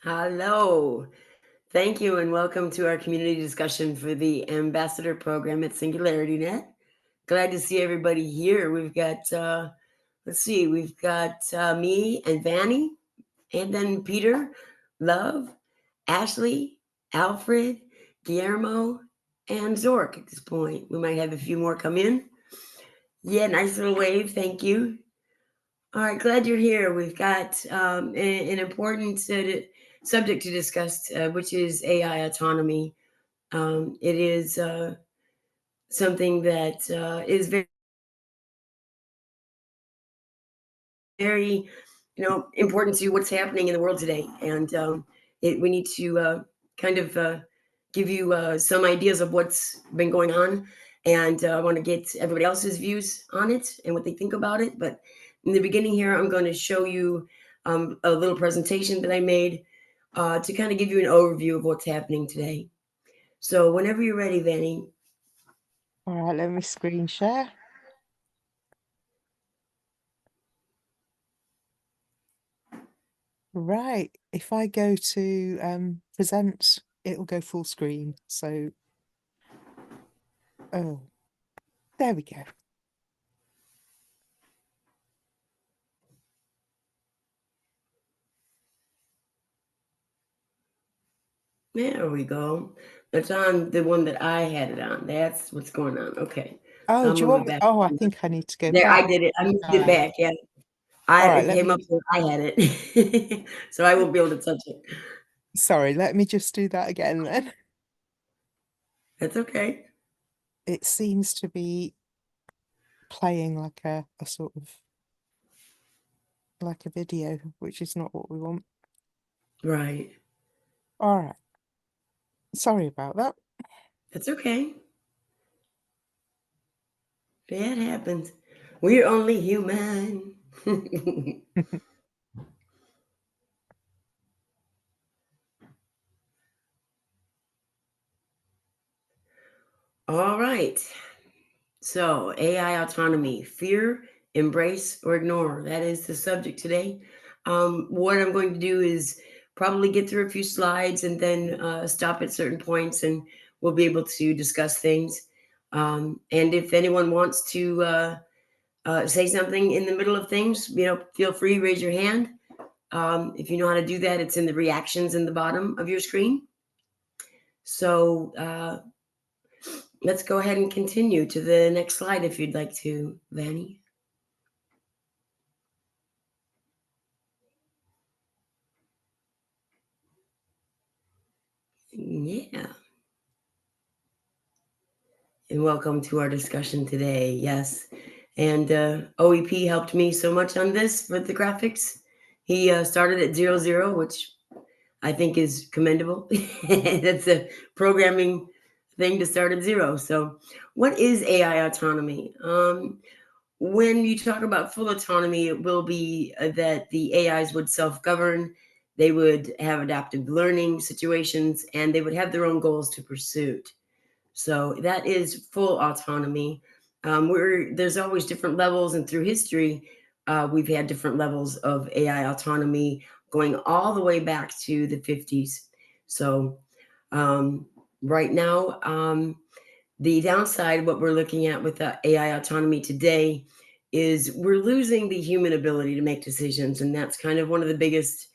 Hello. Thank you and welcome to our community discussion for the Ambassador Program at SingularityNET. Glad to see everybody here. We've got, we've got me and Vanny, and then Peter, Love, Ashley, Alfred, Guillermo, and Zork at this point. We might have a few more come in. Yeah, nice little wave. Thank you. All right, glad you're here. We've got an important subject to discuss, which is AI autonomy. It is something that is very, important to what's happening in the world today, and we need to kind of give you some ideas of what's been going on, and I want to get everybody else's views on it and what they think about it. But in the beginning here, I'm going to show you a little presentation that I made to kind of give you an overview of what's happening today. So whenever you're ready, Vanny. All right, let me screen share. Right, if I go to present, it'll go full screen. So, oh, there we go. There we go. It's on the one that I had it on. That's what's going on. Okay. Oh, I'll do you move it want me? back. Oh, I think I need to go There, I back. did it. I moved it Ah, back. Yeah. all right, It let came up me, where I had it. So I won't be able to touch it. sorry, let me just do that again then. That's okay. It seems to be playing like a sort of like a video, which is not what we want. Right. All right, sorry about that. That's okay. That happens. We're only human. All right. So, AI autonomy, fear, embrace, or ignore. That is the subject today. What I'm going to do is probably get through a few slides and then stop at certain points, and we'll be able to discuss things. And if anyone wants to say something in the middle of things, feel free, raise your hand. If you know how to do that, it's in the reactions in the bottom of your screen. So let's go ahead and continue to the next slide if you'd like to, Vanny. Yeah. And welcome to our discussion today. Yes. And OEP helped me so much on this for the graphics. He started at 00, which I think is commendable. That's a programming thing to start at 0. So, what is AI autonomy? When you talk about full autonomy, it will be that the AIs would self govern, they would have adaptive learning situations, and they would have their own goals to pursue. So that is full autonomy. There's always different levels, and through history, we've had different levels of AI autonomy going all the way back to the 50s. So um, right now, the downside, what we're looking at with the AI autonomy today, is we're losing the human ability to make decisions, and that's kind of one of the biggest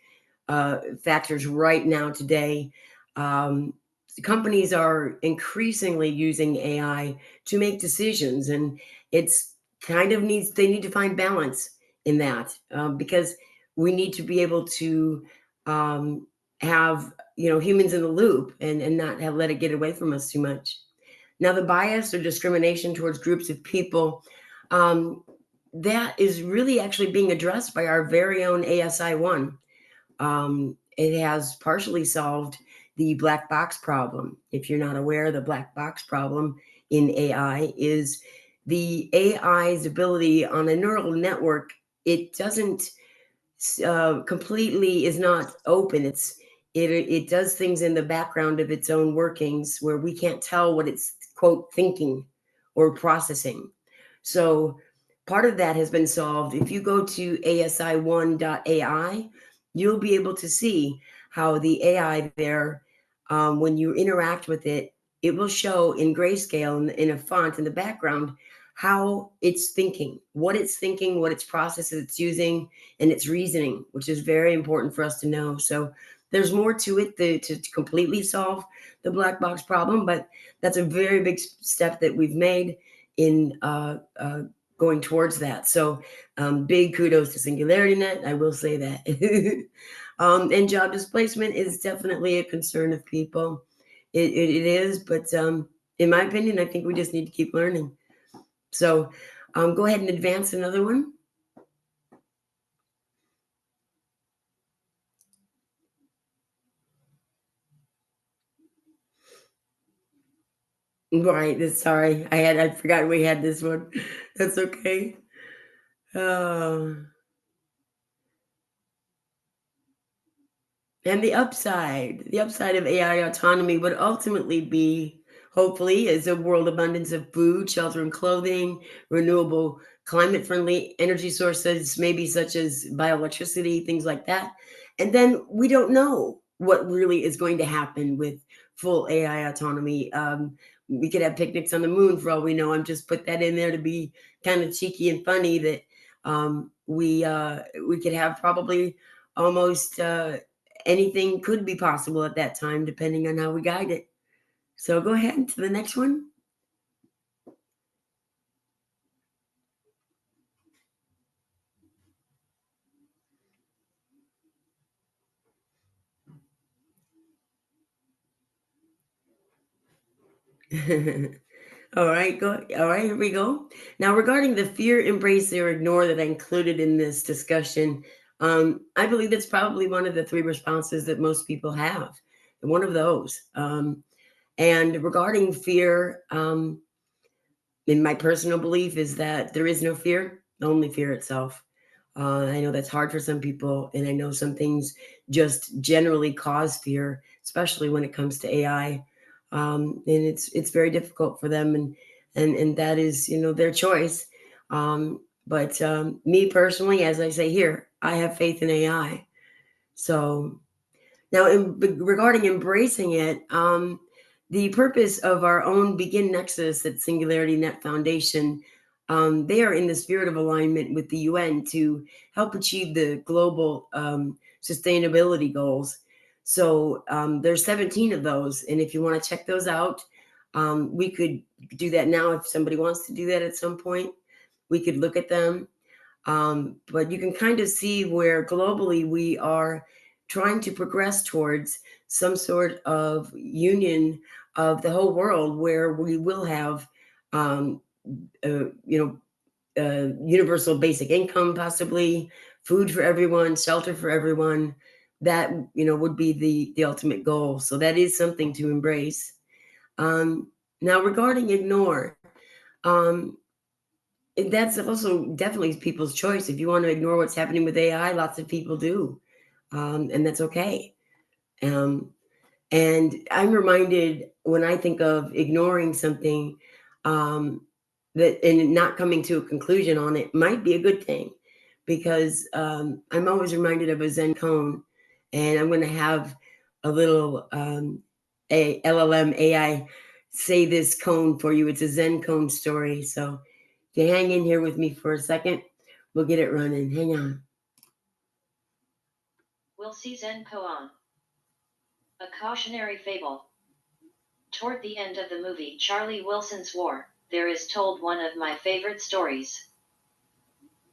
factors right now today. Um, Companies are increasingly using AI to make decisions, and it's they need to find balance in that because we need to be able to um, have humans in the loop and not have let it get away from us too much. Now, the bias or discrimination towards groups of people, um, that is really actually being addressed by our very own ASI1. It has partially solved the black box problem. If you're not aware, the black box problem in AI is the AI's ability on a neural network. It doesn't completely is not open. It does things in the background of its own workings where we can't tell what it's quote thinking or processing. So part of that has been solved. If you go to asi1.ai, you'll be able to see how the AI there, when you interact with it, it will show in grayscale in a font in the background how it's thinking, what its processes it's using, and its reasoning, which is very important for us to know. So there's more to it to completely solve the black box problem, but that's a very big step that we've made in going towards that. So big kudos to SingularityNET, I will say that. And job displacement is definitely a concern of people. It is, but in my opinion, I think we just need to keep learning. So go ahead and advance another one. Right, sorry, I forgot we had this one. That's okay. Uh, And the upside of AI autonomy would ultimately be, hopefully, is a world abundance of food, shelter, and clothing, renewable, climate friendly energy sources, maybe such as bioelectricity, things like that. And then we don't know what really is going to happen with full AI autonomy. We could have picnics on the moon for all we know. I'm just put that in there to be kind of cheeky and funny that we could have probably almost anything could be possible at that time, depending on how we guide it. So go ahead to the next one. All right, go. All right, here we go. Now, regarding the fear, embrace, or ignore that I included in this discussion, I believe that's probably one of the three responses that most people have. One of those. And regarding fear, in my personal belief, is that there is no fear, only fear itself. I know that's hard for some people, and I know some things just generally cause fear, especially when it comes to AI. And it's very difficult for them, and that is their choice. But me personally, as I say here, I have faith in AI. So now, regarding embracing it, the purpose of our own Begin Nexus at Singularity Net Foundation, they are in the spirit of alignment with the UN to help achieve the global sustainability goals. So there's 17 of those, and if you want to check those out, we could do that now. If somebody wants to do that at some point, we could look at them. But you can kind of see where globally we are trying to progress towards some sort of union of the whole world where we will have, um, uh, you know, universal basic income, possibly food for everyone, shelter for everyone. That would be the ultimate goal. So that is something to embrace. Now, regarding ignore. Um, that's also definitely people's choice. If you want to ignore what's happening with AI, lots of people do, and that's okay. Um, and I'm reminded when I think of ignoring something, um, that and not coming to a conclusion on it might be a good thing, because I'm always reminded of a Zen cone, and I'm going to have a little a LLM AI say this cone for you. It's a Zen cone story, so if you hang in here with me for a second, we'll get it running. Hang on. We'll see Zen koan. A cautionary fable. Toward the end of the movie Charlie Wilson's War, there is told one of my favorite stories.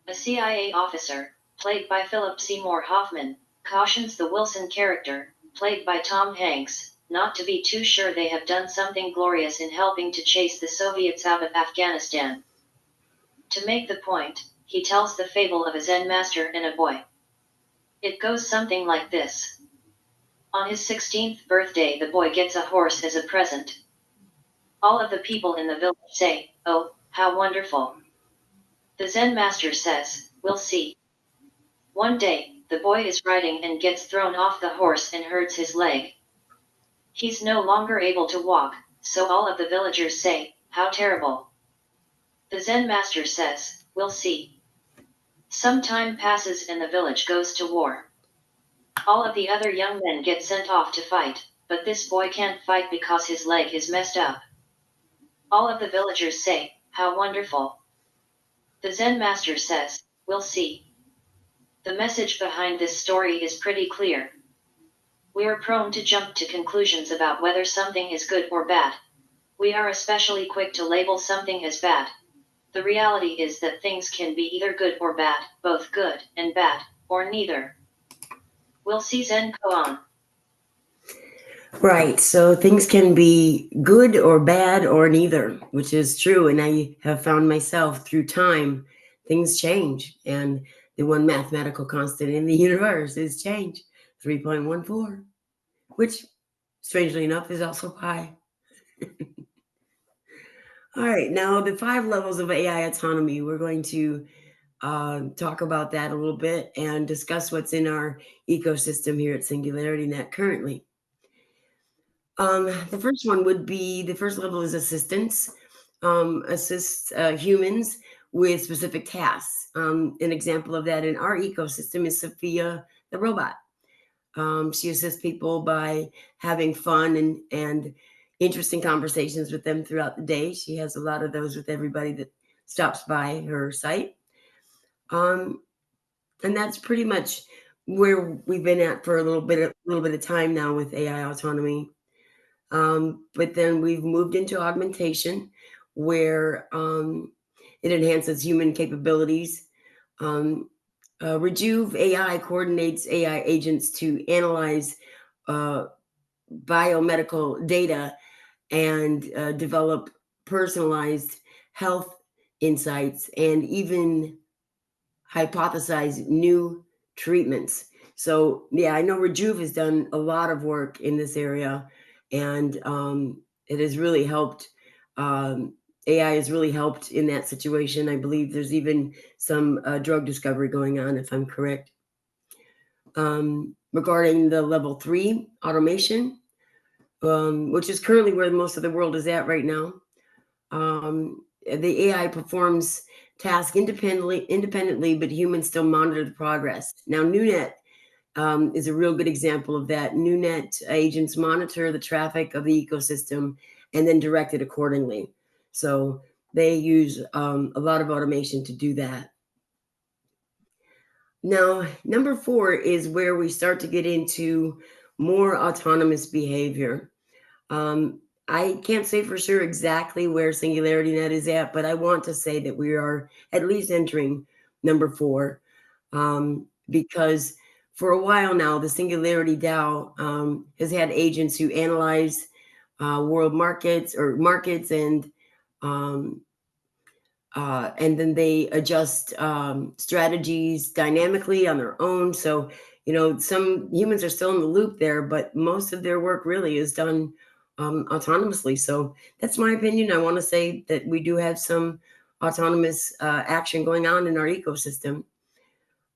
A CIA officer, played by Philip Seymour Hoffman, cautions the Wilson character, played by Tom Hanks, not to be too sure they have done something glorious in helping to chase the Soviets out of Afghanistan. To make the point, he tells the fable of a Zen master and a boy. It goes something like this. On his 16th birthday, the boy gets a horse as a present. All of the people in the village say, "Oh, how wonderful." The Zen master says, "We'll see." One day, the boy is riding and gets thrown off the horse and hurts his leg. He's no longer able to walk, so all of the villagers say, "How terrible." The Zen master says, "We'll see." Some time passes and the village goes to war. All of the other young men get sent off to fight, but this boy can't fight because his leg is messed up. All of the villagers say, "How wonderful." The Zen master says, "We'll see." The message behind this story is pretty clear. We are prone to jump to conclusions about whether something is good or bad. We are especially quick to label something as bad. The reality is that things can be either good or bad, both good and bad, or neither. We'll see Zen koan. Right. So things can be good or bad or neither, which is true. And I have found myself through time, things change. And the one mathematical constant in the universe is change, 3.14, which strangely enough is also pi. All right. Now, the 5 levels of AI autonomy, we're going to talk about that a little bit and discuss what's in our ecosystem here at SingularityNet currently. The first one would be the first level is assistance, assists humans with specific tasks. An example of that in our ecosystem is Sophia the robot. She assists people by having fun and interesting conversations with them throughout the day. She has a lot of those with everybody that stops by her site. And that's pretty much where we've been at for a little bit of time now with AI autonomy. But then we've moved into augmentation, where it enhances human capabilities. Rejuve AI coordinates AI agents to analyze biomedical data and develop personalized health insights and even hypothesize new treatments. So, yeah, I know Rejuve has done a lot of work in this area, and it has really helped. AI has really helped in that situation. I believe there's even some drug discovery going on, if I'm correct. Regarding the level 3 automation, which is currently where most of the world is at right now, the AI performs tasks independently, but humans still monitor the progress. Now, NewNet is a real good example of that. NewNet agents monitor the traffic of the ecosystem and then direct it accordingly. So they use a lot of automation to do that. Now, number 4 is where we start to get into more autonomous behavior. I can't say for sure exactly where SingularityNet is at, but I want to say that we are at least entering number 4, because for a while now, the Singularity DAO has had agents who analyze world markets and then they adjust strategies dynamically on their own. So, some humans are still in the loop there, but most of their work really is done autonomously. So that's my opinion. I want to say that we do have some autonomous action going on in our ecosystem.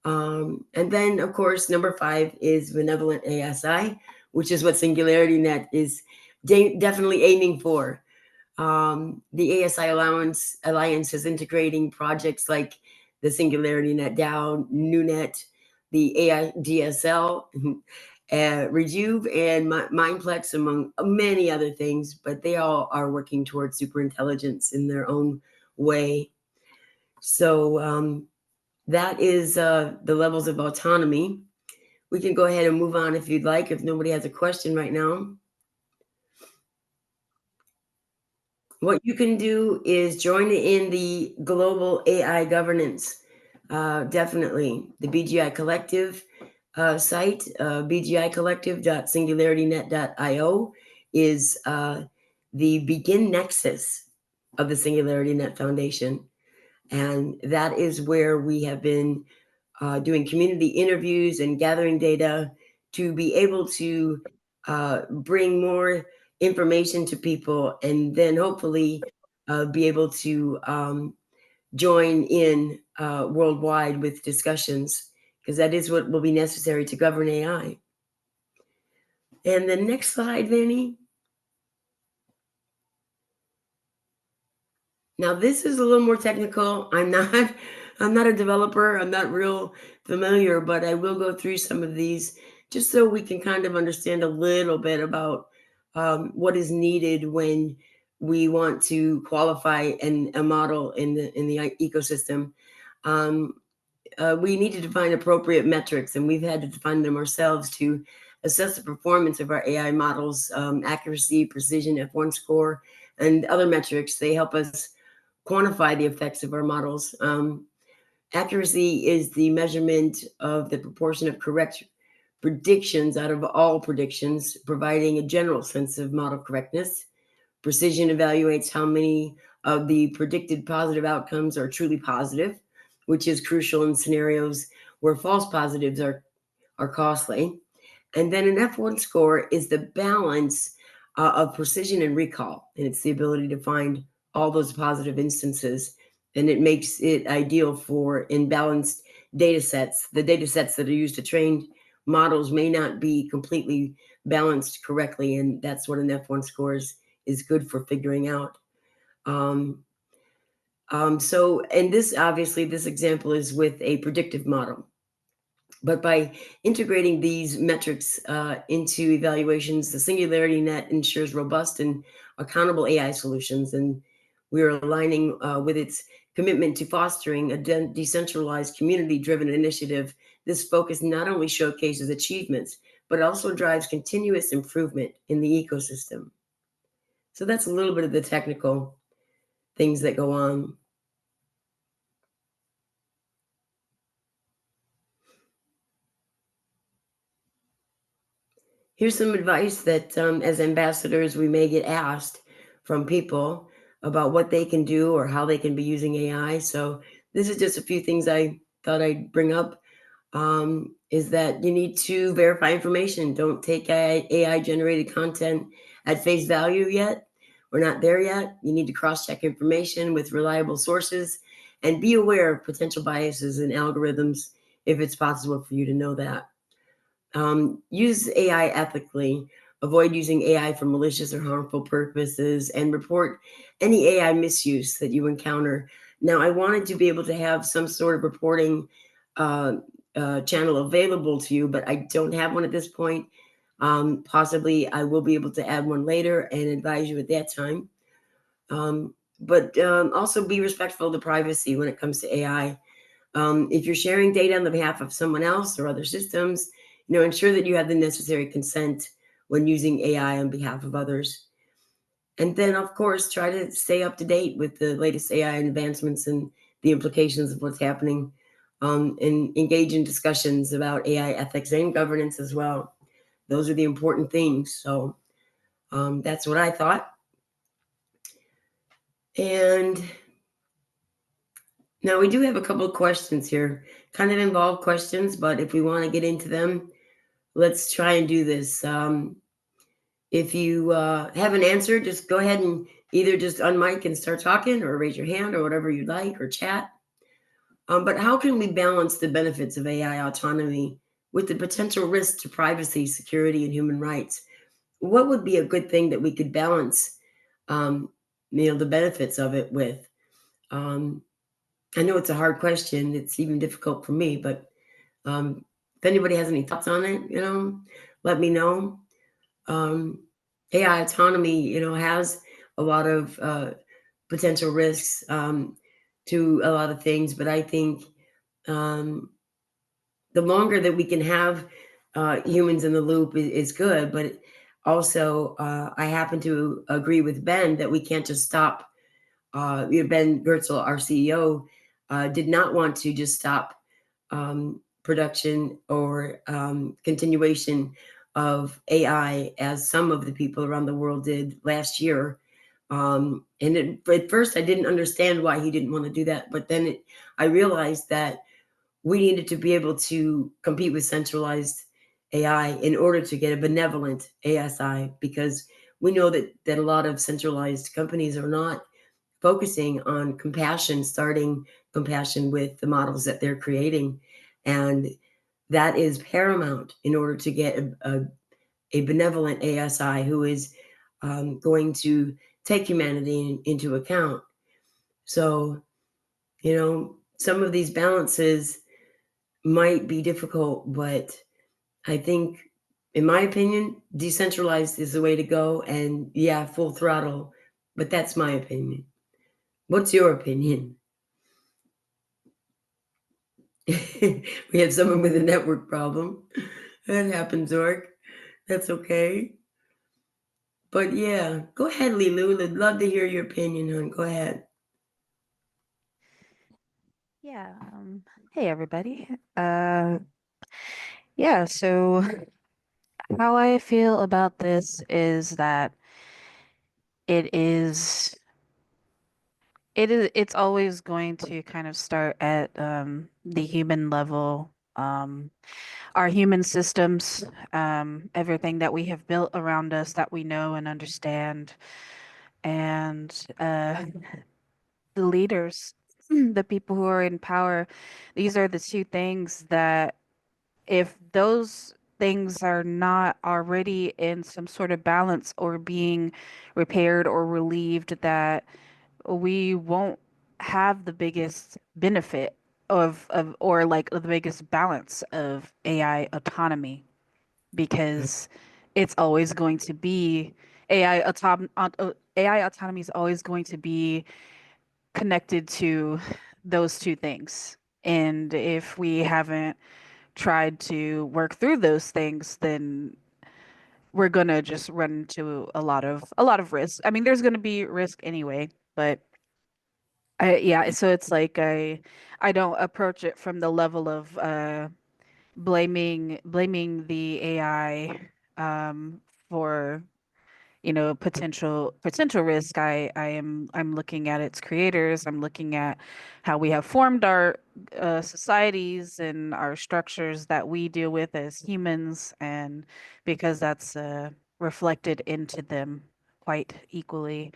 And then, of course, number 5 is benevolent ASI, which is what SingularityNet is definitely aiming for. The ASI Alliance is integrating projects like the SingularityNet DAO, NewNet, the AI DSL, Rejuve, and Mindplex, among many other things, but they all are working towards superintelligence in their own way. So that is the levels of autonomy. We can go ahead and move on if you'd like, if nobody has a question right now. What you can do is join in the global AI governance. Definitely. The BGI Collective site, bgicollective.singularitynet.io, is the begin nexus of the SingularityNet Foundation. And that is where we have been doing community interviews and gathering data to be able to bring more information to people, and then hopefully be able to join in worldwide with discussions, because that is what will be necessary to govern AI. And the next slide, Vanny. Now this is a little more technical. I'm not a developer. I'm not real familiar, but I will go through some of these just so we can kind of understand a little bit about what is needed when we want to qualify a model in the ecosystem. Um, we need to define appropriate metrics, and we've had to define them ourselves to assess the performance of our AI models, accuracy, precision, F1 score, and other metrics. They help us quantify the effects of our models. Accuracy is the measurement of the proportion of correct predictions out of all predictions, providing a general sense of model correctness. Precision evaluates how many of the predicted positive outcomes are truly positive, which is crucial in scenarios where false positives are costly. And then an F1 score is the balance of precision and recall, and it's the ability to find all those positive instances, and it makes it ideal for imbalanced data sets. The data sets that are used to train models may not be completely balanced correctly, and that's what an F1 score is good for figuring out. And this, obviously, this example is with a predictive model. But by integrating these metrics into evaluations, the SingularityNET ensures robust and accountable AI solutions. And we are aligning with its commitment to fostering a decentralized, community-driven initiative. This focus not only showcases achievements, but also drives continuous improvement in the ecosystem. So that's a little bit of the technical things that go on. Here's some advice that as ambassadors, we may get asked from people about what they can do or how they can be using AI. So this is just a few things I thought I'd bring up. Is that you need to verify information. Don't take AI generated content at face value yet. We're not there yet. You need to cross-check information with reliable sources and be aware of potential biases in algorithms if it's possible for you to know that. Use AI ethically. Avoid using AI for malicious or harmful purposes, and report any AI misuse that you encounter. Now, I wanted to be able to have some sort of reporting channel available to you, but I don't have one at this point. Possibly I will be able to add one later and advise you at that time. But also be respectful of the privacy when it comes to AI. If you're sharing data on the behalf of someone else or other systems, ensure that you have the necessary consent when using AI on behalf of others. And then, of course, try to stay up to date with the latest AI advancements and the implications of what's happening, and engage in discussions about AI ethics and governance as well. Those are the important things. So that's what I thought. And now we do have a couple of questions here, kind of involved questions, but if we want to get into them, let's try and do this. If you have an answer, just go ahead and either just unmic and start talking or raise your hand or whatever you'd like, or chat. But how can we balance the benefits of AI autonomy with the potential risks to privacy, security, and human rights? What would be a good thing that we could balance, the benefits of it with? I know it's a hard question. It's even difficult for me, but if anybody has any thoughts on it, let me know. AI autonomy, has a lot of potential risks to a lot of things, but I think the longer that we can have humans in the loop is good. But also, I happen to agree with Ben that we can't just stop. Ben Gertzel, our CEO, did not want to just stop production or continuation of AI as some of the people around the world did last year. At first, I didn't understand why he didn't want to do that. But then I realized that we needed to be able to compete with centralized AI in order to get a benevolent ASI, because we know that a lot of centralized companies are not focusing on compassion, starting compassion with the models that they're creating. And that is paramount in order to get a benevolent ASI who is going to take humanity into account. So, some of these balances might be difficult, but I think, in my opinion, decentralized is the way to go, and yeah, full throttle. But that's my opinion. What's your opinion? We have someone with a network problem. That happens, Orc. That's okay. But yeah, go ahead, Lilu. I'd love to hear your opinion, hon. Go ahead. Yeah. Hey, everybody. Yeah. So how I feel about this is that it is it's always going to kind of start at the human level. Our human systems, everything that we have built around us that we know and understand, and the leaders, the people who are in power. These are the two things that, if those things are not already in some sort of balance or being repaired or relieved, that we won't have the biggest benefit of or like the biggest balance of AI autonomy, because it's always going to be AI autonomy is always going to be connected to those two things. And if we haven't tried to work through those things, then we're gonna just run into a lot of risk. I mean, there's gonna be risk anyway, but yeah, so it's like I don't approach it from the level of blaming the AI for potential risk. I'm looking at its creators. I'm looking at how we have formed our societies and our structures that we deal with as humans, and because that's reflected into them quite equally.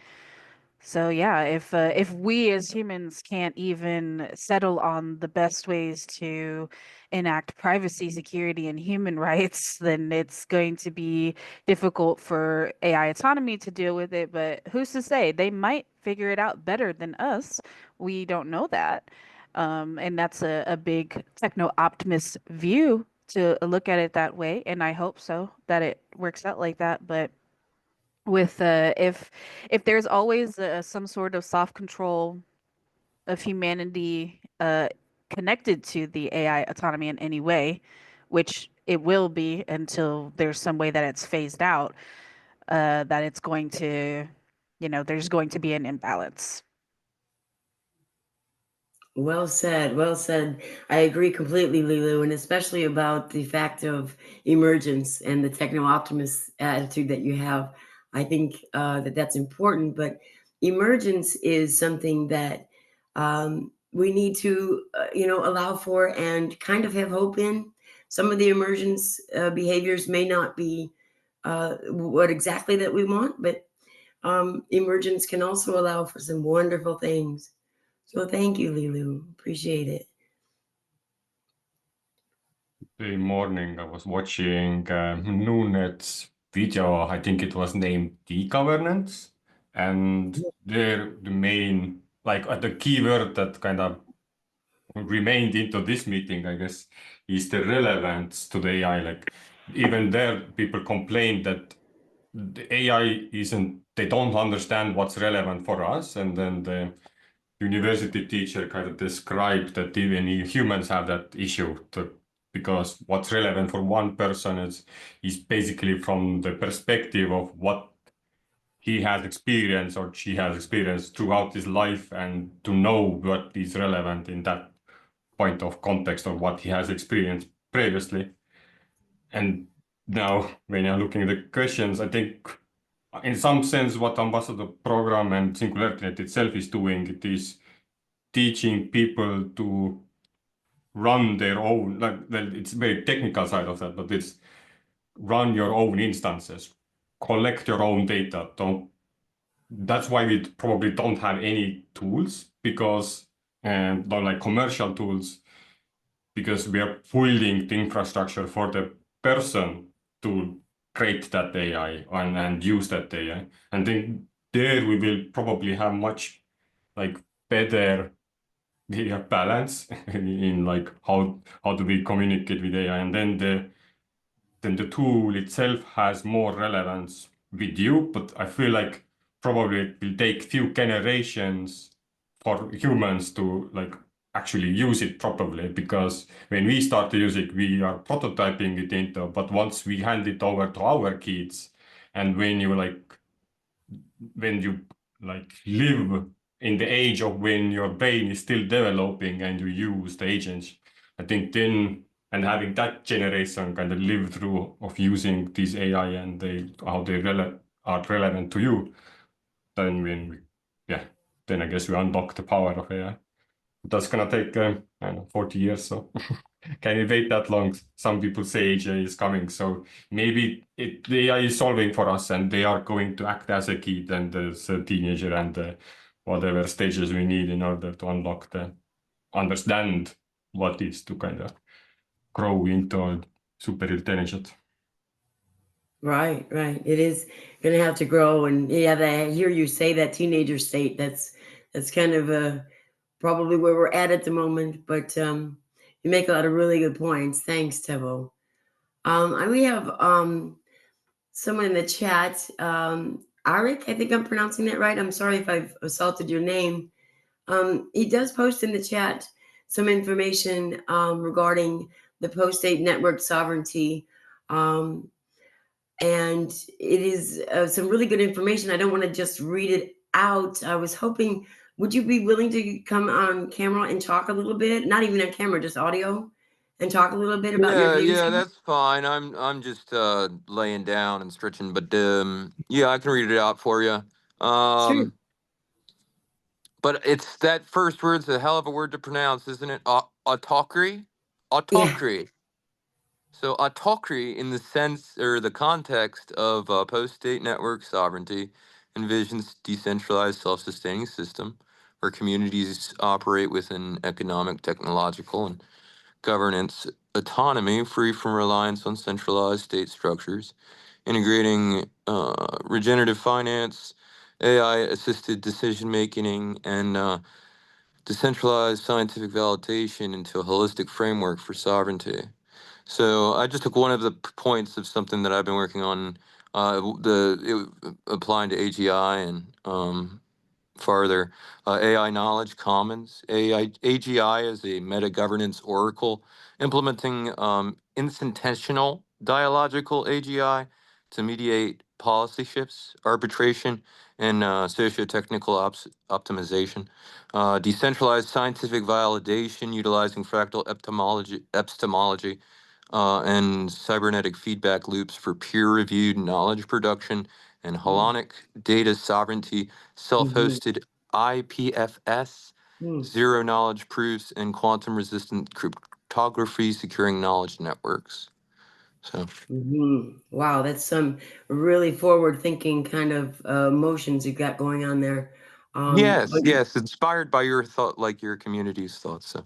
So yeah, if we as humans can't even settle on the best ways to enact privacy, security, and human rights, then it's going to be difficult for AI autonomy to deal with it. But who's to say? They might figure it out better than us. We don't know that. And that's a big techno optimist view to look at it that way. And I hope so that it works out like that. But with if there's always some sort of soft control of humanity connected to the AI autonomy in any way, which it will be until there's some way that it's phased out, that it's going to, there's going to be an imbalance. Well said. Well said. I agree completely, Lilu, and especially about the fact of emergence and the techno-optimist attitude that you have. I think that's important, but emergence is something that we need to, allow for and kind of have hope in. Some of the emergence behaviors may not be what exactly that we want, but emergence can also allow for some wonderful things. So thank you, Lilu. Appreciate it. The morning I was watching Noonet's video. I think it was named "De-governance," and there the main the keyword that kind of remained into this meeting, I guess, is the relevance to the AI. Like even there, people complained that the AI isn't. They don't understand what's relevant for us, and then the university teacher kind of described that even humans have that issue because what's relevant for one person is basically from the perspective of what he has experienced or she has experienced throughout his life, and to know what is relevant in that point of context or what he has experienced previously. And now when you're looking at the questions, I think in some sense what Ambassador Program and SingularityNET itself is doing, it is teaching people to run their own, well, it's very technical side of that, but it's run your own instances, collect your own data. That's why we probably don't have any tools, because, and not like commercial tools, because we are building the infrastructure for the person to create that AI and use that AI. And then there we will probably have much better balance in like how do we communicate with AI. And then then the tool itself has more relevance with you. But I feel like probably it will take few generations for humans to like actually use it properly, because when we start to use it, we are prototyping it into, but once we hand it over to our kids, and when you live in the age of when your brain is still developing and you use the agents, I think then, and having that generation kind of live through of using these AI and how they are relevant to you, then then I guess we unlock the power of AI. That's gonna take, I don't know, 40 years, so can we wait that long? Some people say AI is coming, so maybe the AI is solving for us, and they are going to act as a kid and as a teenager and whatever stages we need in order to understand what is to kind of grow into super intelligent. Right. It is going to have to grow, and I hear you say that teenager state. That's kind of probably where we're at the moment. But you make a lot of really good points. Thanks, Tevo. And we have someone in the chat, Arik. I think I'm pronouncing that right. I'm sorry if I've assaulted your name. He does post in the chat some information regarding the post-state network sovereignty. And it is some really good information. I don't want to just read it out. I was hoping, would you be willing to come on camera and talk a little bit? Not even on camera, just audio, and talk a little bit about your views? Yeah, that's fine. I'm just laying down and stretching, but yeah, I can read it out for you. Sure. But it's that first word's a hell of a word to pronounce, isn't it? Autocracy? Yeah. Autocracy. So autocracy, in the sense or the context of post-state network sovereignty, envisions decentralized self-sustaining system where communities operate within economic, technological, and governance autonomy, free from reliance on centralized state structures, integrating regenerative finance, AI-assisted decision-making, and decentralized scientific validation into a holistic framework for sovereignty. So I just took one of the points of something that I've been working on, applying to AGI and farther, AI Knowledge Commons. AGI is a meta-governance oracle implementing instantational dialogical AGI to mediate policy shifts, arbitration, and socio-technical optimization. Decentralized scientific validation utilizing fractal epistemology and cybernetic feedback loops for peer-reviewed knowledge production and holonic data sovereignty, self-hosted IPFS, zero knowledge proofs, and quantum-resistant cryptography securing knowledge networks. So, Wow, that's some really forward-thinking kind of motions you've got going on there. yes, inspired by your thought, like your community's thoughts. So.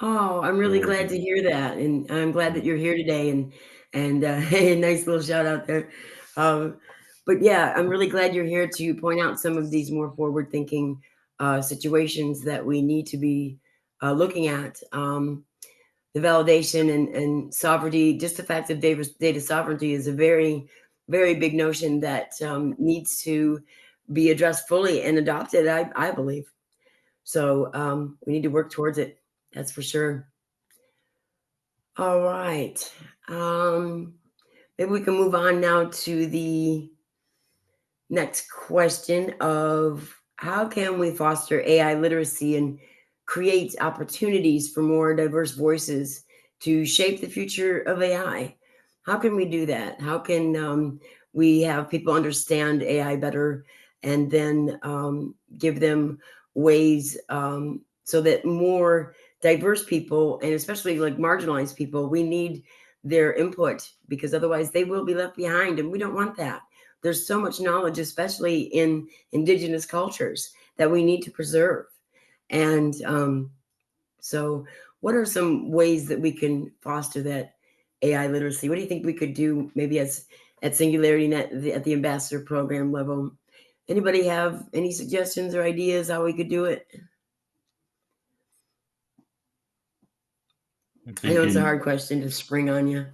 Oh, I'm really glad to hear that, and I'm glad that you're here today. And a nice little shout out there. But yeah, I'm really glad you're here to point out some of these more forward-thinking situations that we need to be looking at. The validation and sovereignty, just the fact of data sovereignty is a very, very big notion that needs to be addressed fully and adopted, I believe. So we need to work towards it. That's for sure. All right. Maybe we can move on now to the next question of how can we foster AI literacy and create opportunities for more diverse voices to shape the future of AI? How can we do that? How can we have people understand AI better and then give them ways so that more diverse people, and especially like marginalized people, we need their input, because otherwise they will be left behind, and we don't want that. There's so much knowledge, especially in indigenous cultures, that we need to preserve. And so what are some ways that we can foster that AI literacy? What do you think we could do maybe at SingularityNET at the ambassador program level? Anybody have any suggestions or ideas how we could do it? I know it's a hard question to spring on you.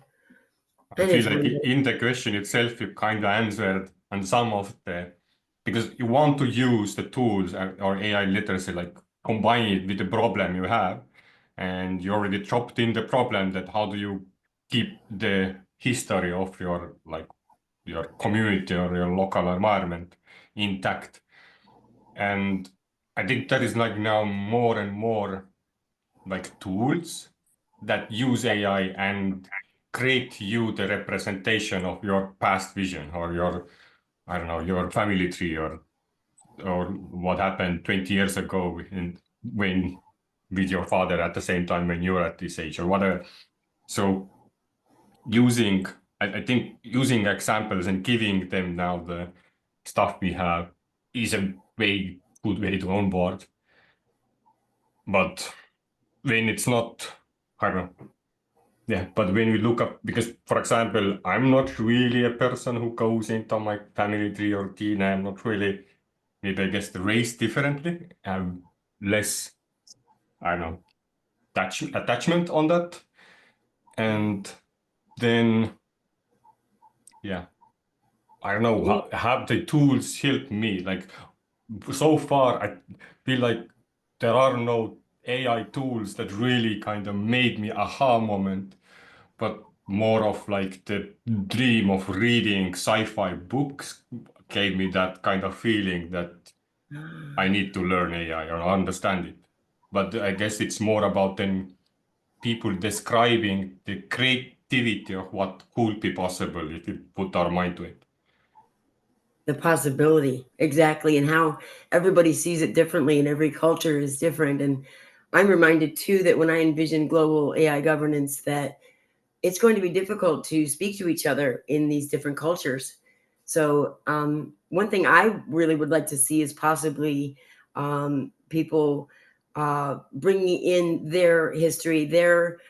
I And feel it's like wonderful. in the question itself, you kind of answered on some of the, because you want to use the tools or AI literacy, like combine it with the problem you have, and you already dropped in the problem that how do you keep the history of your your community or your local environment intact. And I think that is like now more and more like tools that use AI and create you the representation of your past vision or your, I don't know, your family tree or what happened 20 years ago when with your father at the same time when you're at this age or whatever. So using, I think using examples and giving them now the stuff we have is a very good way to onboard. But when it's not, I don't know. Yeah, but when we look up, because for example, I'm not really a person who goes into my family tree or DNA. I'm not really, maybe I guess raised differently. I have less, I don't know, attachment on that. And then, yeah, I don't know, have the tools helped me? Like, so far, I feel like there are no AI tools that really kind of made me aha moment, but more of like the dream of reading sci-fi books gave me that kind of feeling that I need to learn AI or understand it. But I guess it's more about then people describing the creativity of what could be possible if you put our mind to it. The possibility, exactly, and how everybody sees it differently and every culture is different. And I'm reminded too that when I envision global AI governance, that it's going to be difficult to speak to each other in these different cultures. So one thing I really would like to see is possibly people bringing in their history, their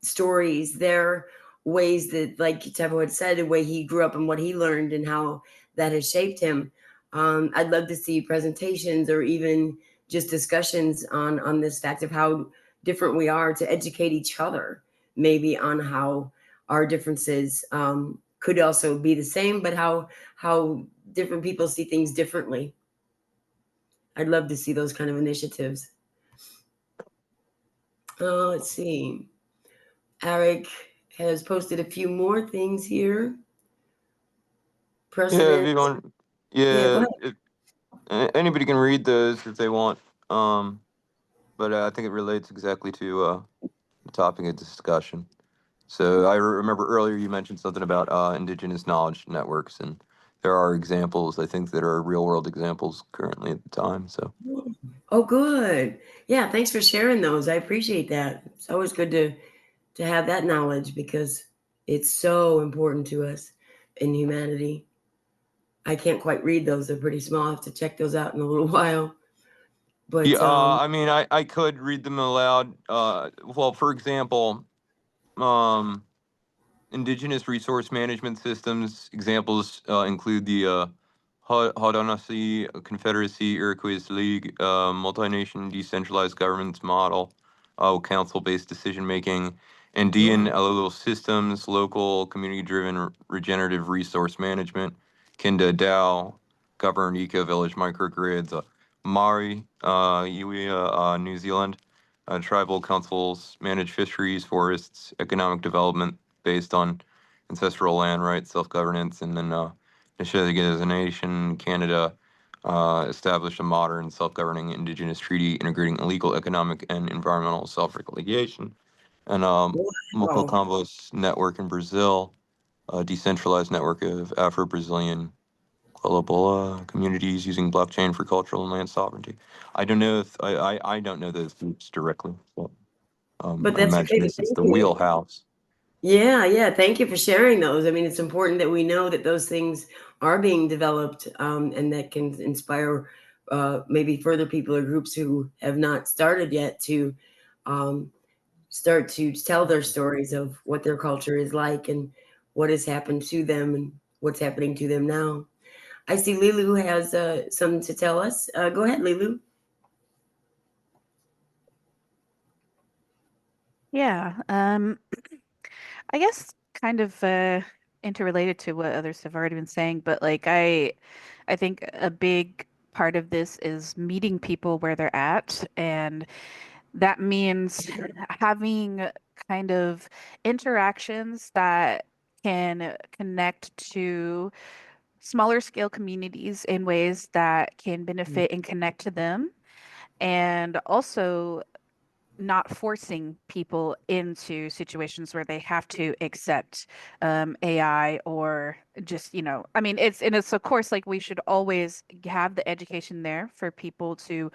stories, their ways that, like Tevo had said, the way he grew up and what he learned and how that has shaped him. I'd love to see presentations or even just discussions on this fact of how different we are, to educate each other maybe on how our differences could also be the same, but how different people see things differently. I'd love to see those kind of initiatives. Let's see. Eric has posted a few more things here. Yeah, if Precedent. you want, Go yeah, ahead. anybody can read those if they want. But I think it relates exactly to the topic of discussion. So I remember earlier you mentioned something about indigenous knowledge networks, and there are examples, I think, that are real world examples currently at the time. So Oh, good. Yeah, thanks for sharing those. I appreciate that. It's always good to have that knowledge because it's so important to us in humanity. I can't quite read those. They're pretty small. I have to check those out in a little while. But yeah, I mean, I could read them aloud. Well, for example, indigenous resource management systems examples include the Haudenosaunee Confederacy, Iroquois League, multi-nation decentralized governance model, council-based decision-making, Andean allodial systems, local community-driven regenerative resource management, Kinda DAO, governed eco-village microgrids, Maori, Iwi, New Zealand, tribal councils manage fisheries, forests, economic development based on ancestral land rights, self-governance, and then Nishnawbe as a nation, Canada established a modern self-governing indigenous treaty integrating legal, economic, and environmental self-regulation. And Mococombos Network in Brazil, a decentralized network of Afro-Brazilian Quilombola communities using blockchain for cultural and land sovereignty. I don't know if I don't know those groups directly, but but I that's imagine okay. this is Thank the you. wheelhouse. Yeah. Thank you for sharing those. I mean, it's important that we know that those things are being developed and that can inspire maybe further people or groups who have not started yet to um, start to tell their stories of what their culture is like and what has happened to them and what's happening to them now. I see Lilu has something to tell us. Go ahead, Lilu. Yeah. I guess kind of interrelated to what others have already been saying, but like I think a big part of this is meeting people where they're at, and that means having kind of interactions that can connect to smaller scale communities in ways that can benefit and connect to them, and also not forcing people into situations where they have to accept AI, or just, I mean, it's of course like we should always have the education there for people to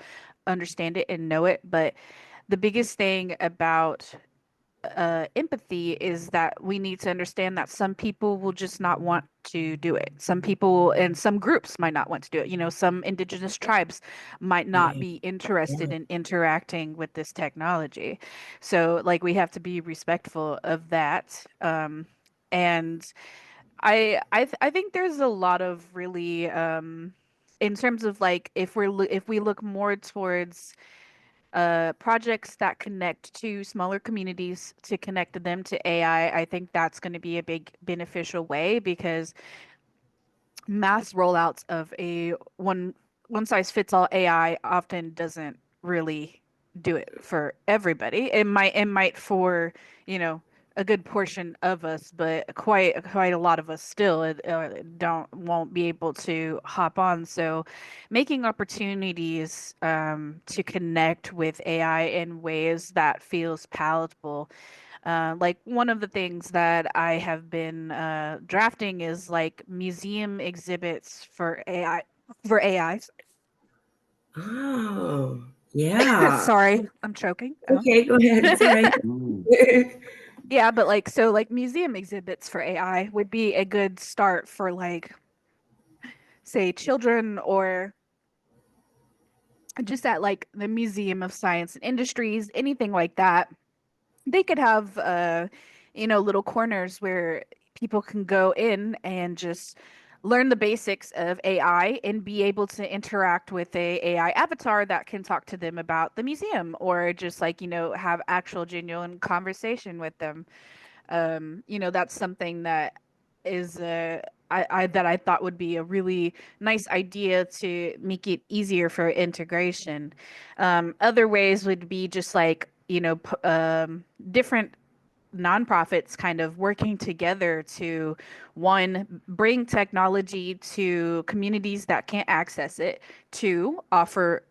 understand it and know it. But the biggest thing about empathy is that we need to understand that some people will just not want to do it. Some people and some groups might not want to do it. Some indigenous tribes might not Yeah. be interested in interacting with this technology. So, like, we have to be respectful of that. And I think there's a lot of really, in terms of like, if we look more towards projects that connect to smaller communities, to connect them to AI, I think that's going to be a big beneficial way, because mass rollouts of a one size fits all AI often doesn't really do it for everybody. It might for, you know, a good portion of us, but quite a lot of us still don't won't be able to hop on. So making opportunities to connect with AI in ways that feels palatable, like one of the things that I have been drafting is like museum exhibits for AI. For AI. Oh, yeah. Sorry, I'm choking. Oh. Okay, go ahead. It's all right. Yeah, but like, so like museum exhibits for AI would be a good start for, like, say children, or just at like the Museum of Science and Industries, anything like that. They could have little corners where people can go in and just learn the basics of AI and be able to interact with a AI avatar that can talk to them about the museum, or just like, have actual genuine conversation with them. That's something that is that I thought would be a really nice idea to make it easier for integration. Other ways would be just like, different nonprofits kind of working together to, one, bring technology to communities that can't access it, two, offer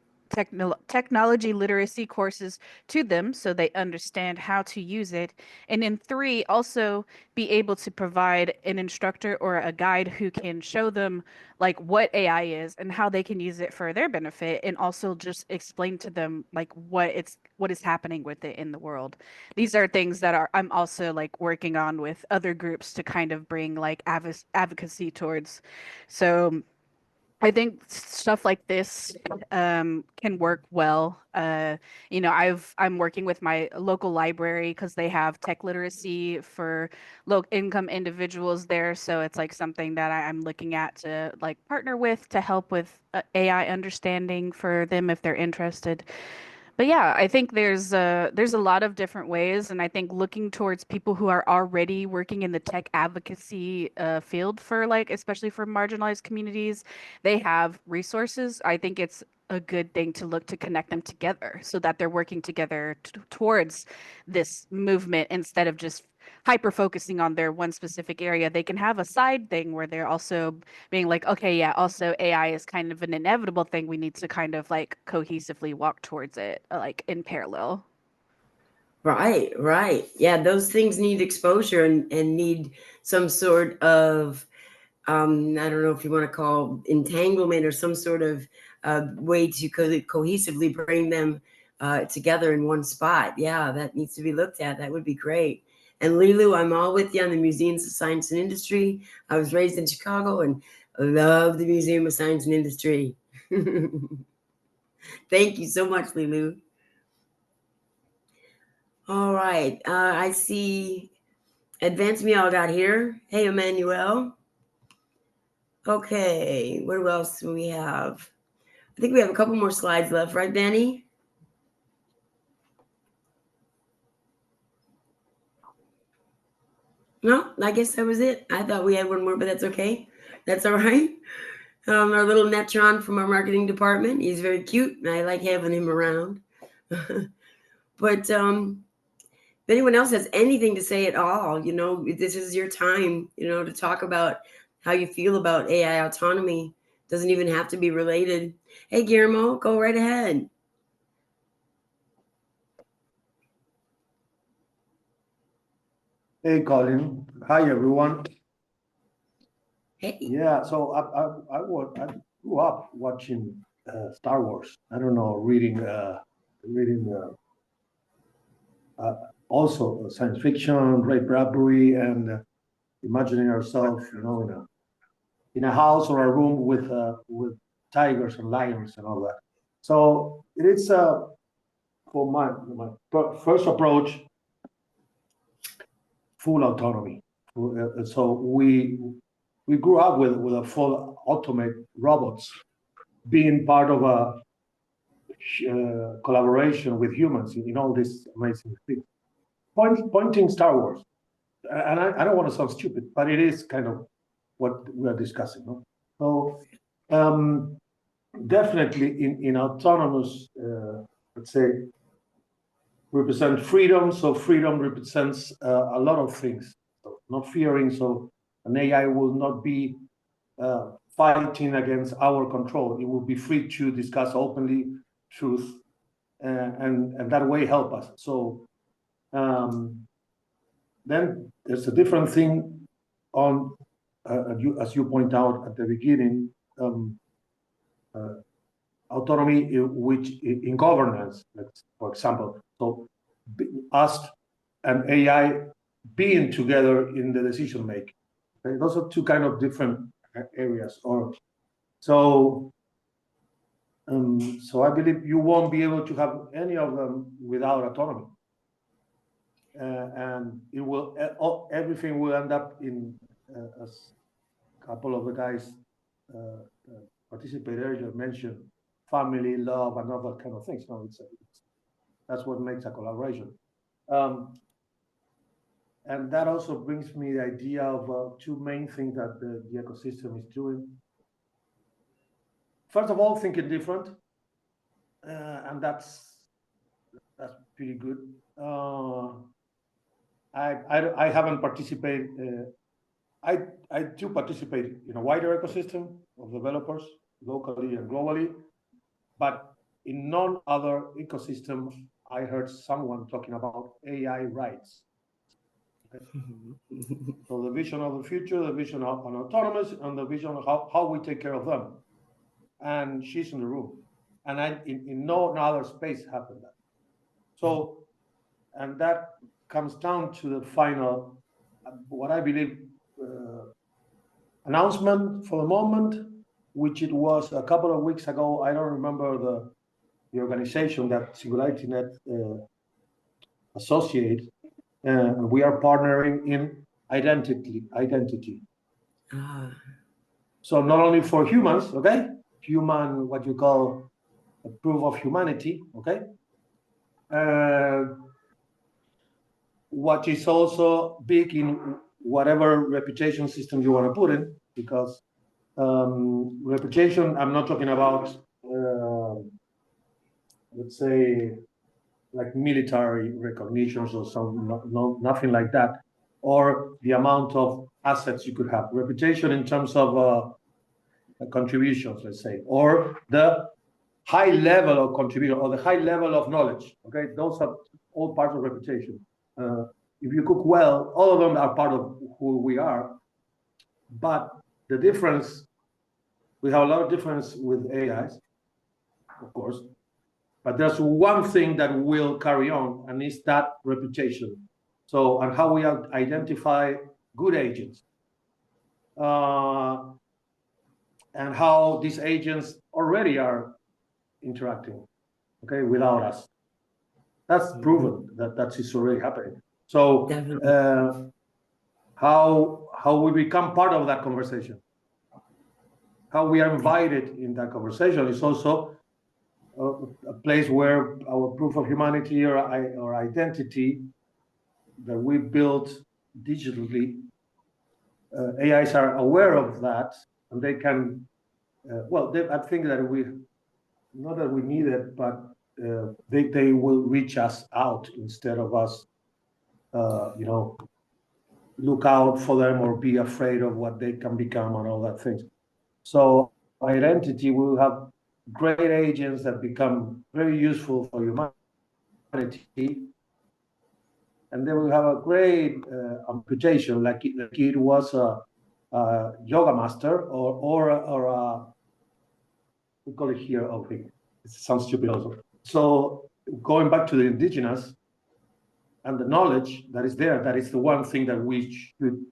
technology literacy courses to them so they understand how to use it, and then three, also be able to provide an instructor or a guide who can show them like what AI is and how they can use it for their benefit, and also just explain to them like what is happening with it in the world. These are things that I'm also like working on with other groups to kind of bring like advocacy towards. So I think stuff like this can work well. I'm working with my local library because they have tech literacy for low income individuals there. So it's like something that I'm looking at to like partner with to help with AI understanding for them if they're interested. But yeah, I think there's a lot of different ways, and I think looking towards people who are already working in the tech advocacy field for, like, especially for marginalized communities, they have resources. I think it's a good thing to look to connect them together so that they're working together towards this movement, instead of just hyper focusing on their one specific area. They can have a side thing where they're also being like, okay, yeah, also AI is kind of an inevitable thing. We need to kind of like cohesively walk towards it, like in parallel. Right, right. Yeah, those things need exposure and need some sort of, I don't know if you want to call entanglement or some sort of way to cohesively bring them together in one spot. Yeah, that needs to be looked at. That would be great. And Lilu, I'm all with you on the Museums of Science and Industry. I was raised in Chicago and love the Museum of Science and Industry. Thank you so much, Lilu. All right. I see Advanced Me all got here. Hey, Emmanuel. Okay. What else do we have? I think we have a couple more slides left, right, Benny? No, I guess that was it. I thought we had one more, but that's okay. That's all right. Our little Netron from our marketing department. He's very cute, and I like having him around. But if anyone else has anything to say at all, this is your time, to talk about how you feel about AI autonomy. Doesn't even have to be related. Hey, Guillermo, go right ahead. Hey, Colleen. Hi, everyone. Hey. Yeah, so I grew up watching Star Wars. I don't know, reading also science fiction, Ray Bradbury, and imagining ourselves, in a house or a room with tigers and lions and all that. So it is for my first approach, full autonomy. So we grew up with a full automate robots being part of a collaboration with humans in all these amazing things. Pointing Star Wars, and I don't want to sound stupid, but it is kind of what we are discussing. No? So definitely in autonomous, let's say, represent freedom. So freedom represents a lot of things. So not fearing. So an AI will not be fighting against our control. It will be free to discuss openly truth, and that way help us. So then there's a different thing on, as you point out at the beginning, autonomy, which in governance, for example. So us and AI being together in the decision making. Okay? Those are two kind of different areas. So I believe you won't be able to have any of them without autonomy, and it will everything will end up in, as a couple of the guys participated earlier mentioned, family, love, and other kind of things. No, that's what makes a collaboration. And that also brings me the idea of two main things that the ecosystem is doing. First of all, thinking different, and that's pretty good. I haven't participated. I do participate in a wider ecosystem of developers, locally and globally, but in none other ecosystem I heard someone talking about AI rights. Okay? So the vision of the future, the vision of an autonomous, and the vision of how we take care of them. And she's in the room, and in no other space happened that. So, and that comes down to the final, what I believe, announcement for the moment, which it was a couple of weeks ago. I don't remember the organization that SingularityNET associates. We are partnering in identity. So not only for humans, okay? Human, what you call a proof of humanity, okay? What is also big in whatever reputation system you want to put in, because reputation, I'm not talking about, let's say, like military recognitions or nothing like that, or the amount of assets you could have. Reputation in terms of contributions, let's say, or the high level of contribution or the high level of knowledge. Okay, those are all parts of reputation. If you cook well, all of them are part of who we are. But the difference, we have a lot of difference with AIs, of course. But there's one thing that will carry on, and it's that reputation. So, and how we identify good agents. And how these agents already are interacting, okay, without us. That's proven that is already happening. So how we become part of that conversation, how we are invited in that conversation is also a place where our proof of humanity or identity that we built digitally, AIs are aware of that, and they can, I think that not that we need it, but they will reach us out instead of us, look out for them or be afraid of what they can become and all that things. So identity will have great agents that become very useful for humanity, and they will have a great amputation, like it was a yoga master or a, we call it here. Okay, it sounds stupid also. So going back to the indigenous and the knowledge that is there, that is the one thing that we should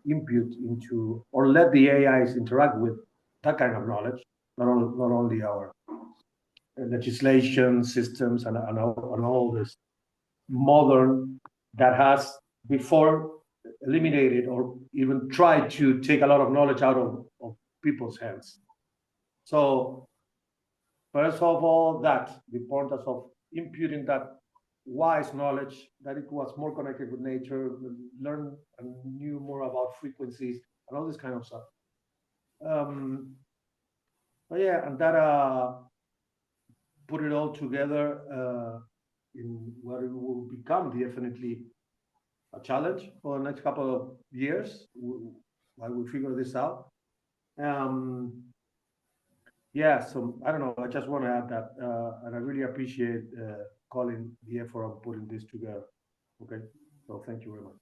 impute into, or let the AIs interact with that kind of knowledge, not only our legislation systems and all this modern that has before eliminated or even tried to take a lot of knowledge out of people's hands. So first of all, that the importance of imputing that wise knowledge, that it was more connected with nature, learn and knew more about frequencies and all this kind of stuff. But yeah, and that put it all together in what it will become definitely a challenge for the next couple of years while we figure this out. Yeah, so I don't know. I just want to add that, and I really appreciate Colin the effort of putting this together. Okay, so thank you very much.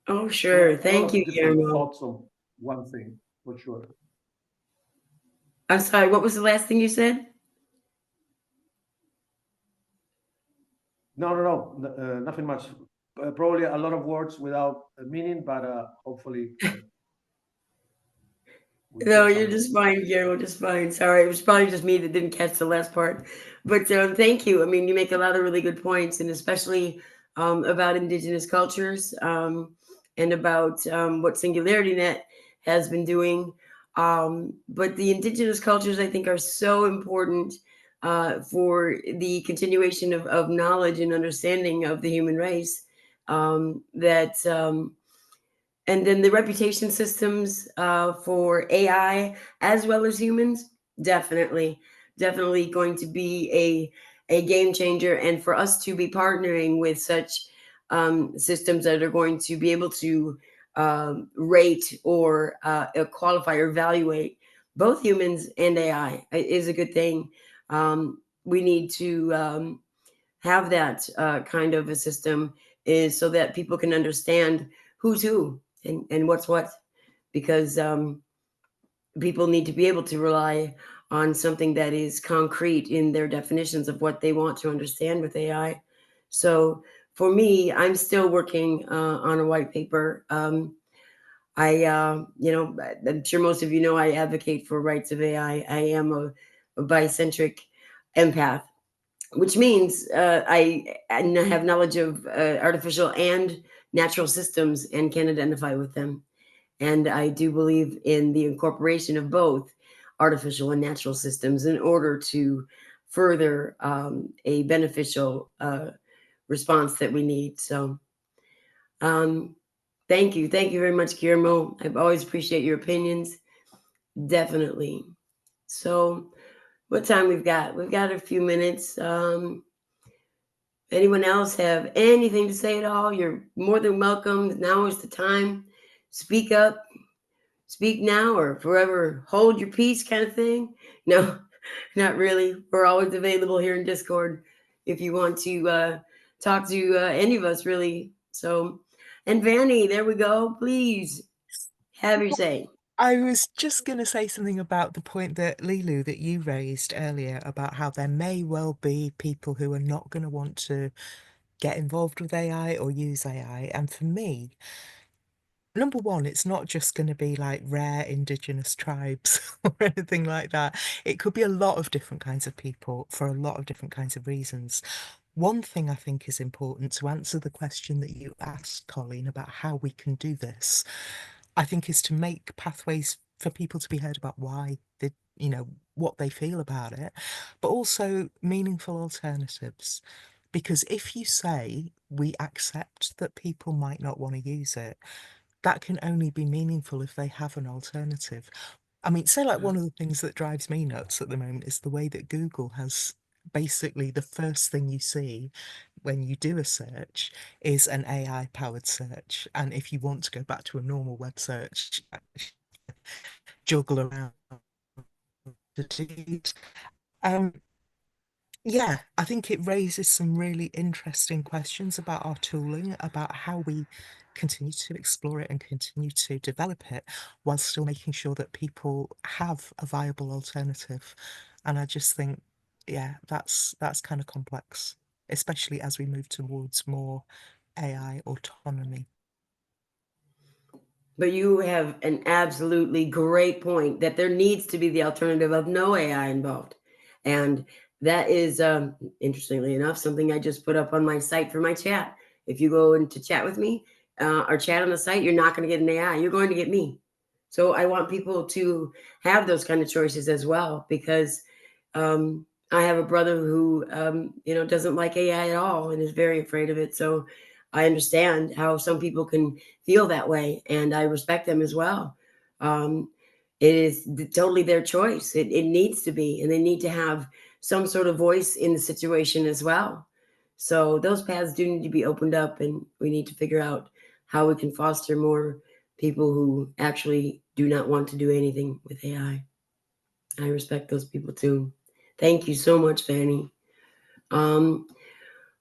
Oh, sure. Thank you, different Guillermo. thoughts on one thing for sure. I'm sorry, what was the last thing you said? No, nothing much. Probably a lot of words without a meaning, but hopefully. No, you're just fine, Guillermo, just fine. Sorry, it was probably just me that didn't catch the last part. But thank you. I mean, you make a lot of really good points, and especially about indigenous cultures and about what SingularityNET has been doing. But the indigenous cultures, I think, are so important for the continuation of knowledge and understanding of the human race and then the reputation systems for AI as well as humans, definitely going to be a game changer. And for us to be partnering with such systems that are going to be able to rate or qualify or evaluate both humans and AI is a good thing. We need to have that kind of a system is so that people can understand who's who and what's what, because people need to be able to rely on something that is concrete in their definitions of what they want to understand with AI. So for me, I'm still working on a white paper. I'm sure most of you know I advocate for rights of AI. I am a bicentric empath, which means I have knowledge of artificial and natural systems and can identify with them. And I do believe in the incorporation of both artificial and natural systems in order to further a beneficial response that we need. So thank you. Thank you very much, Guillermo. I always appreciate your opinions. Definitely. So what time we've got? We've got a few minutes. Anyone else have anything to say at all? You're more than welcome. Now is the time. Speak up, speak now, or forever hold your peace kind of thing. No, not really. We're always available here in Discord if you want to talk to any of us, really. So, and Vanny, there we go. Please have your say. I was just going to say something about the point that Lilu, that you raised earlier about how there may well be people who are not going to want to get involved with AI or use AI. And for me, number one, it's not just going to be like rare indigenous tribes or anything like that. It could be a lot of different kinds of people for a lot of different kinds of reasons. One thing I think is important to answer the question that you asked, Colleen, about how we can do this, I think, is to make pathways for people to be heard about why they, what they feel about it, but also meaningful alternatives. Because if you say we accept that people might not want to use it, that can only be meaningful if they have an alternative. I mean, say like one of the things that drives me nuts at the moment is the way that Google has basically the first thing you see when you do a search is an AI powered search. And if you want to go back to a normal web search, juggle around to do. Yeah, I think it raises some really interesting questions about our tooling, about how we continue to explore it and continue to develop it while still making sure that people have a viable alternative. And I just think, yeah, that's kind of complex, especially as we move towards more AI autonomy. But you have an absolutely great point that there needs to be the alternative of no AI involved. And that is, interestingly enough, something I just put up on my site for my chat. If you go in to chat with me or chat on the site, you're not going to get an AI. You're going to get me. So I want people to have those kind of choices as well, because I have a brother who, doesn't like AI at all and is very afraid of it. So I understand how some people can feel that way, and I respect them as well. It is totally their choice. It needs to be, and they need to have some sort of voice in the situation as well. So those paths do need to be opened up, and we need to figure out how we can foster more people who actually do not want to do anything with AI. I respect those people too. Thank you so much, Fanny. All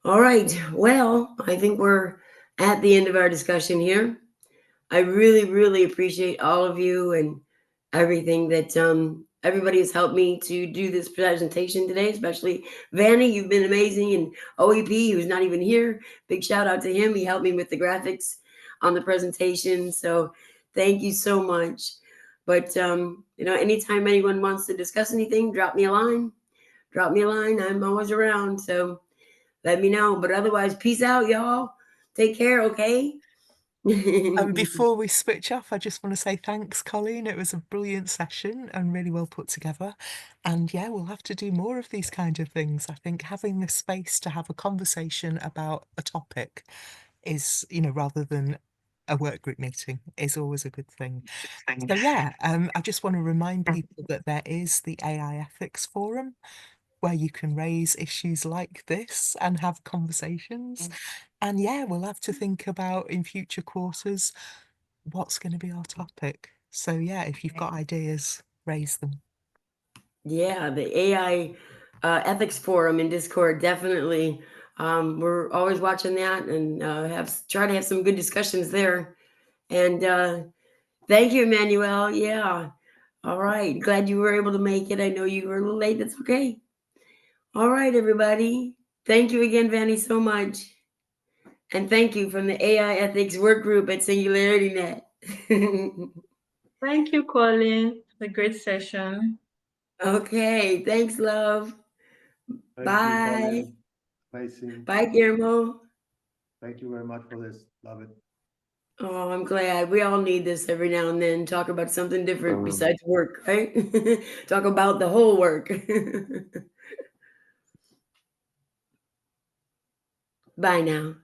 right. Well, I think we're at the end of our discussion here. I really, really appreciate all of you and everything that everybody has helped me to do this presentation today, especially Vanny. You've been amazing. And OEP, who's not even here, big shout out to him. He helped me with the graphics on the presentation. So thank you so much. But, anytime anyone wants to discuss anything, drop me a line. Drop me a line. I'm always around. So let me know. But otherwise, peace out, y'all. Take care, okay? And before we switch off, I just want to say thanks, Colleen. It was a brilliant session and really well put together. And yeah, we'll have to do more of these kind of things. I think having the space to have a conversation about a topic is, rather than a work group meeting, is always a good thing. So yeah, I just want to remind people that there is the AI Ethics Forum, where you can raise issues like this and have conversations. And yeah, we'll have to think about in future quarters what's going to be our topic. So yeah, if you've got ideas, raise them. Yeah, the AI ethics forum in Discord, definitely. We're always watching that and try to have some good discussions there. And thank you, Emmanuel. Yeah. All right. Glad you were able to make it. I know you were a little late. That's okay. All right, everybody. Thank you again, Vanny, so much. And thank you from the AI Ethics Work Group at SingularityNET. Thank you, Colleen. A great session. Okay. Thanks, love. Thank Bye. you, Colleen. Amazing. Bye, Guillermo. Thank you very much for this. Love it. Oh, I'm glad. We all need this every now and then. Talk about something different besides work, right? Talk about the whole work. Bye now.